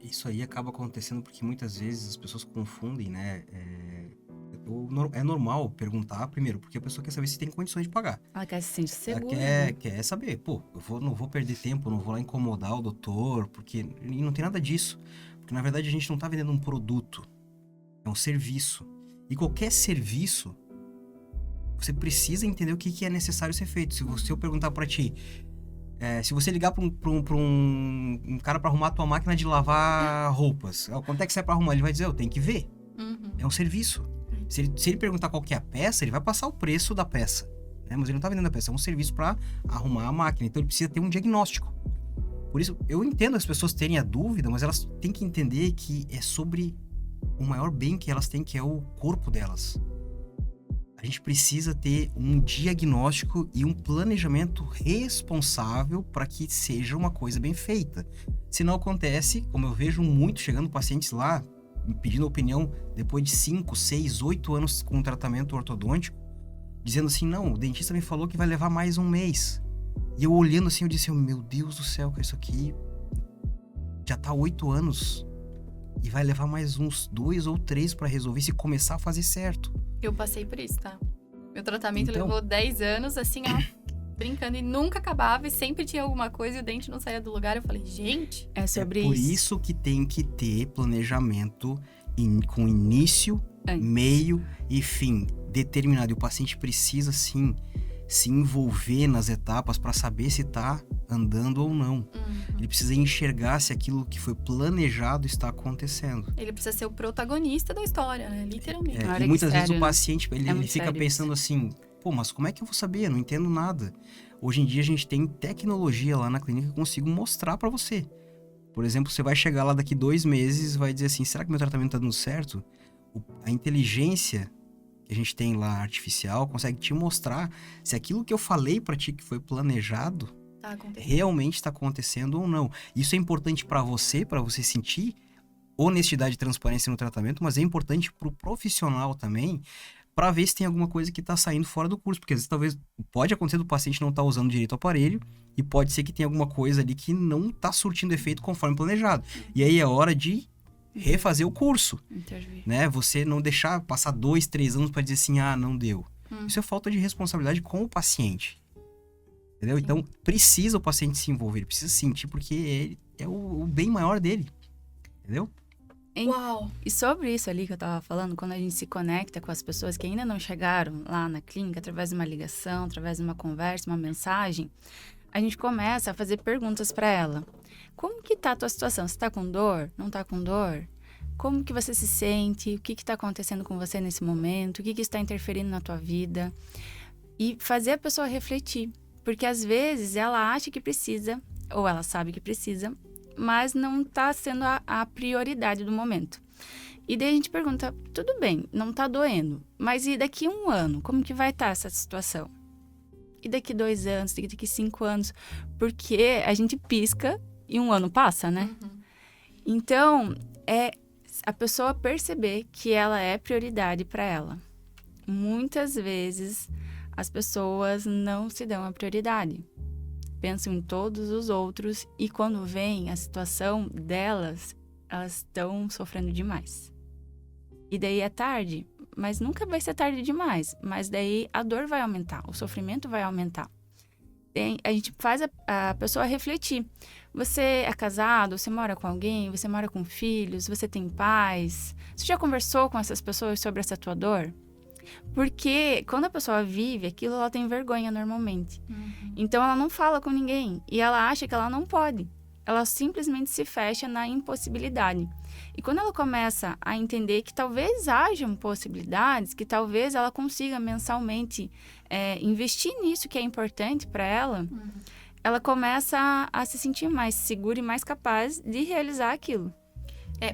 isso aí acaba acontecendo porque muitas vezes as pessoas confundem, né? É normal perguntar primeiro, porque a pessoa quer saber se tem condições de pagar. Ela quer se sentir Ela segura, né? quer saber, pô, não vou perder tempo, não vou lá incomodar o doutor, porque e não tem nada disso. Porque na verdade a gente não tá vendendo um produto, é um serviço. E qualquer serviço, você precisa entender o que é necessário ser feito. Se eu perguntar pra ti, se você ligar pra um cara pra arrumar a tua máquina de lavar roupas, quanto é que sai pra arrumar? Ele vai dizer, eu tenho que ver. É um serviço. Se ele perguntar qual que é a peça, ele vai passar o preço da peça. Né? Mas ele não tá vendendo a peça, é um serviço pra arrumar a máquina. Então ele precisa ter um diagnóstico. Por isso, eu entendo as pessoas terem a dúvida, mas elas têm que entender que é sobre o maior bem que elas têm, que é o corpo delas. A gente precisa ter um diagnóstico e um planejamento responsável para que seja uma coisa bem feita. Se não acontece, como eu vejo muito chegando pacientes lá, me pedindo opinião depois de 5, 6, 8 anos com tratamento ortodôntico, dizendo assim, não, o dentista me falou que vai levar mais um mês. E eu olhando assim, eu disse, meu Deus do céu, que isso aqui já tá 8 anos e vai levar mais uns 2 ou 3 para resolver se começar a fazer certo. Eu passei por isso, tá? Meu tratamento Então, levou 10 anos, assim, ó, brincando, e nunca acabava, e sempre tinha alguma coisa e o dente não saía do lugar. Eu falei, gente... É sobre por isso que tem que ter planejamento com início, meio e fim determinado. E o paciente precisa, sim, se envolver nas etapas para saber se está andando ou não. Ele precisa enxergar se aquilo que foi planejado está acontecendo. Ele precisa ser o protagonista da história, né? Literalmente. E muitas vezes o paciente, ele muito fica sério pensando assim, pô, mas como é que eu vou saber? Eu não entendo nada. Hoje em dia a gente tem tecnologia lá na clínica que eu consigo mostrar para você. Por exemplo, você vai chegar lá daqui 2 meses e vai dizer assim, será que meu tratamento tá dando certo? A inteligência que a gente tem lá, artificial, consegue te mostrar se aquilo que eu falei para ti que foi planejado realmente está acontecendo ou não. Isso é importante para você sentir honestidade e transparência no tratamento, mas é importante para o profissional também, para ver se tem alguma coisa que está saindo fora do curso, porque às vezes talvez pode acontecer do paciente não estar usando direito o aparelho e pode ser que tenha alguma coisa ali que não está surtindo efeito conforme planejado. E aí é hora de refazer o curso, né? Você não deixar passar 2, 3 anos para dizer assim, não deu. Isso é falta de responsabilidade com o paciente. Entendeu? Sim. Então, precisa o paciente se envolver, ele precisa sentir, porque ele é o bem maior dele. Entendeu? Uau! E sobre isso ali que eu tava falando, quando a gente se conecta com as pessoas que ainda não chegaram lá na clínica, através de uma ligação, através de uma conversa, uma mensagem, a gente começa a fazer perguntas para ela. Como que tá a tua situação? Você tá com dor? Não tá com dor? Como que você se sente? O que que tá acontecendo com você nesse momento? O que que está interferindo na tua vida? E fazer a pessoa refletir. Porque às vezes ela acha que precisa, ou ela sabe que precisa, mas não está sendo a prioridade do momento. E daí a gente pergunta, tudo bem, não está doendo, mas e daqui 1 ano, como que vai estar essa situação? E daqui 2 anos, daqui 5 anos? Porque a gente pisca e 1 ano passa, né? Então, é a pessoa perceber que ela é prioridade para ela. Muitas vezes as pessoas não se dão a prioridade. Pensam em todos os outros e quando vem a situação delas, elas estão sofrendo demais. E daí é tarde, mas nunca vai ser tarde demais. Mas daí a dor vai aumentar, o sofrimento vai aumentar. A gente faz a pessoa refletir. Você é casado, você mora com alguém, você mora com filhos, você tem pais. Você já conversou com essas pessoas sobre essa tua dor? Porque quando a pessoa vive aquilo, ela tem vergonha normalmente. Então ela não fala com ninguém e ela acha que ela não pode. Ela simplesmente se fecha na impossibilidade. E quando ela começa a entender que talvez hajam possibilidades, que talvez ela consiga mensalmente investir nisso que é importante para ela, ela começa a se sentir mais segura e mais capaz de realizar aquilo.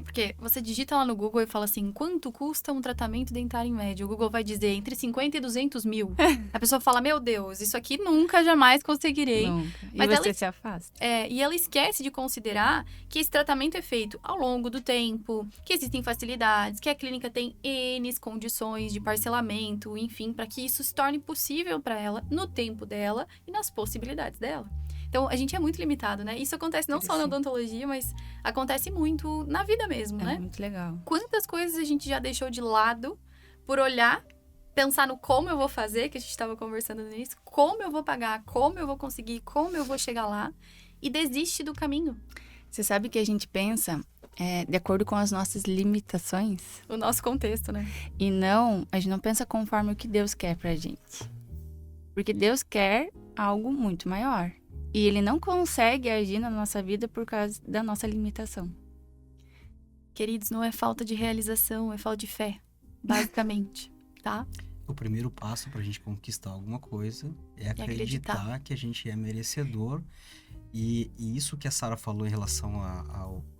Porque você digita lá no Google e fala assim, quanto custa um tratamento dentário em média? O Google vai dizer entre 50 e 200 mil. A pessoa fala, meu Deus, isso aqui nunca, jamais conseguirei. Nunca. E mas você ela se afasta. E ela esquece de considerar que esse tratamento é feito ao longo do tempo, que existem facilidades, que a clínica tem N condições de parcelamento, enfim, para que isso se torne possível para ela no tempo dela e nas possibilidades dela. Então, a gente é muito limitado, né? Isso acontece não só na odontologia, mas acontece muito na vida mesmo, né? É muito legal. Quantas coisas a gente já deixou de lado por olhar, pensar no como eu vou fazer, que a gente estava conversando no início, como eu vou pagar, como eu vou conseguir, como eu vou chegar lá, e desiste do caminho. Você sabe que a gente pensa de acordo com as nossas limitações? O nosso contexto, né? E a gente não pensa conforme o que Deus quer pra gente. Porque Deus quer algo muito maior. E Ele não consegue agir na nossa vida por causa da nossa limitação. Queridos, não é falta de realização, é falta de fé, basicamente, tá? O primeiro passo pra gente conquistar alguma coisa é acreditar que a gente é merecedor. E isso que a Sara falou em relação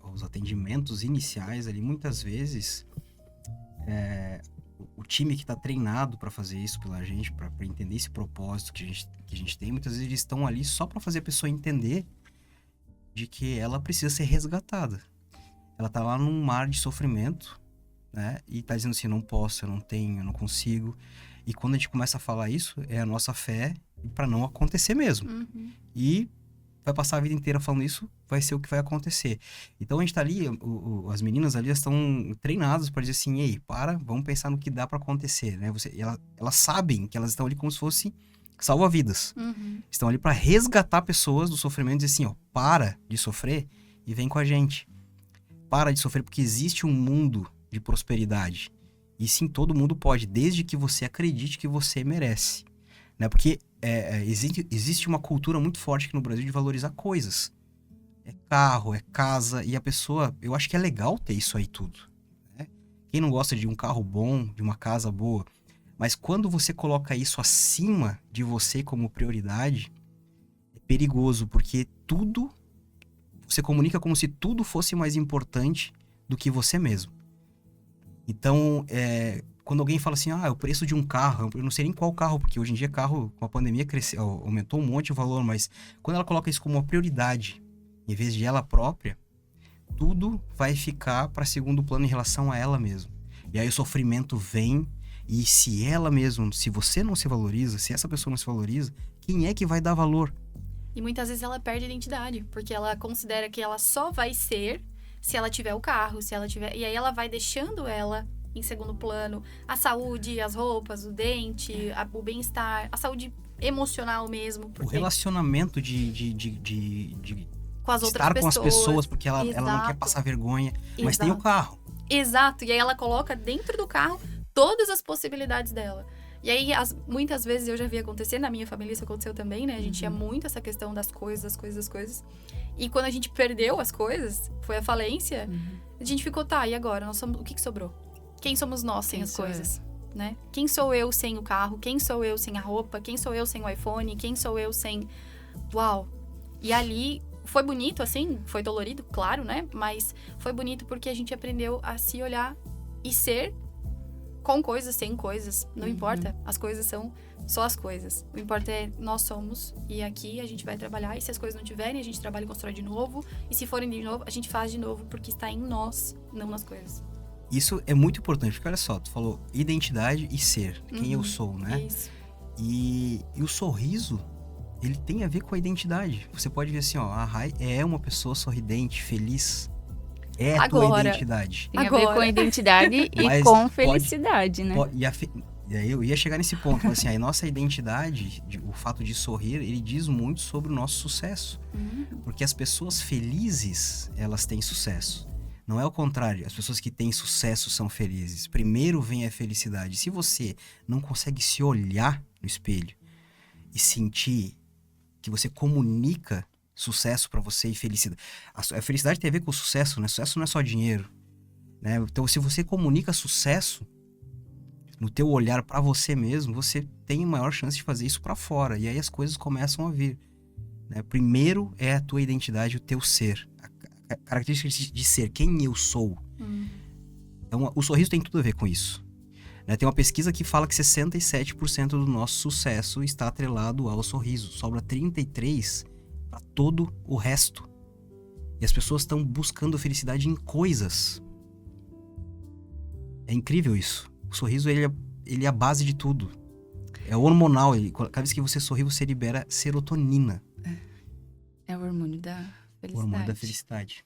aos atendimentos iniciais ali, muitas vezes o time que está treinado para fazer isso pela gente, para entender esse propósito que a gente tem, muitas vezes eles estão ali só para fazer a pessoa entender de que ela precisa ser resgatada. Ela tá lá num mar de sofrimento, né? E tá dizendo assim, eu não posso, eu não tenho, eu não consigo. E quando a gente começa a falar isso, é a nossa fé para não acontecer mesmo. Uhum. E vai passar a vida inteira falando isso, vai ser o que vai acontecer. Então a gente tá ali, as meninas ali estão treinadas para dizer assim, ei, vamos pensar no que dá para acontecer, né? Elas sabem que elas estão ali como se fosse salva-vidas. Uhum. Estão ali para resgatar pessoas do sofrimento e dizer assim, ó, para de sofrer e vem com a gente. Para de sofrer porque existe um mundo de prosperidade. E sim, todo mundo pode, desde que você acredite que você merece. Né? Porque existe uma cultura muito forte aqui no Brasil de valorizar coisas. É carro, é casa, e a pessoa... Eu acho que é legal ter isso aí tudo. Né? Quem não gosta de um carro bom, de uma casa boa? Mas quando você coloca isso acima de você como prioridade, é perigoso, porque tudo... Você comunica como se tudo fosse mais importante do que você mesmo. Então, quando alguém fala assim, o preço de um carro, eu não sei nem qual carro, porque hoje em dia carro, com a pandemia, aumentou um monte o valor, mas quando ela coloca isso como uma prioridade, em vez de ela própria, tudo vai ficar para segundo plano em relação a ela mesma. E aí o sofrimento vem, e se você não se valoriza, se essa pessoa não se valoriza, quem é que vai dar valor? E muitas vezes ela perde a identidade, porque ela considera que ela só vai ser se ela tiver o carro, se ela tiver... E aí ela vai deixando ela em segundo plano, a saúde, as roupas, o dente, o bem-estar, a saúde emocional mesmo. O relacionamento com as outras estar pessoas. Com as pessoas, porque ela não quer passar vergonha, mas tem o carro. Exato, e aí ela coloca dentro do carro todas as possibilidades dela. E aí, muitas vezes eu já vi acontecer, na minha família isso aconteceu também, né? A gente tinha muito essa questão das coisas. E quando a gente perdeu as coisas, foi a falência, a gente ficou, e agora? O que sobrou? Quem somos nós sem as coisas? Né? Quem sou eu sem o carro? Quem sou eu sem a roupa? Quem sou eu sem o iPhone? Quem sou eu sem... Uau! E ali, foi bonito, assim, foi dolorido, claro, né? Mas foi bonito porque a gente aprendeu a se olhar e ser com coisas, sem coisas. Não importa, as coisas são só as coisas. O importa é nós somos, e aqui a gente vai trabalhar, e se as coisas não tiverem, a gente trabalha e constrói de novo, e se forem de novo, a gente faz de novo, porque está em nós, não nas coisas. Isso é muito importante, porque olha só, tu falou identidade e ser, quem eu sou, né? Isso. E o sorriso, ele tem a ver com a identidade. Você pode ver assim, a Rai é uma pessoa sorridente, feliz. É a tua identidade. Tem a ver com a identidade e com felicidade, né? E aí eu ia chegar nesse ponto, assim, a nossa identidade, o fato de sorrir, ele diz muito sobre o nosso sucesso. Porque as pessoas felizes, elas têm sucesso. Não é o contrário, as pessoas que têm sucesso são felizes. Primeiro vem a felicidade. Se você não consegue se olhar no espelho e sentir que você comunica sucesso pra você e felicidade. A felicidade tem a ver com o sucesso, né? Sucesso não é só dinheiro, né? Então, se você comunica sucesso no teu olhar pra você mesmo, você tem maior chance de fazer isso pra fora. E aí as coisas começam a vir, né? Primeiro é a tua identidade, o teu ser. A característica de ser, quem eu sou. Então, o sorriso tem tudo a ver com isso. Né? Tem uma pesquisa que fala que 67% do nosso sucesso está atrelado ao sorriso. Sobra 33% para todo o resto. E as pessoas estão buscando felicidade em coisas. É incrível isso. O sorriso, ele é a base de tudo. É hormonal. Cada vez que você sorri, você libera serotonina. É o hormônio da O felicidade. hormônio da felicidade.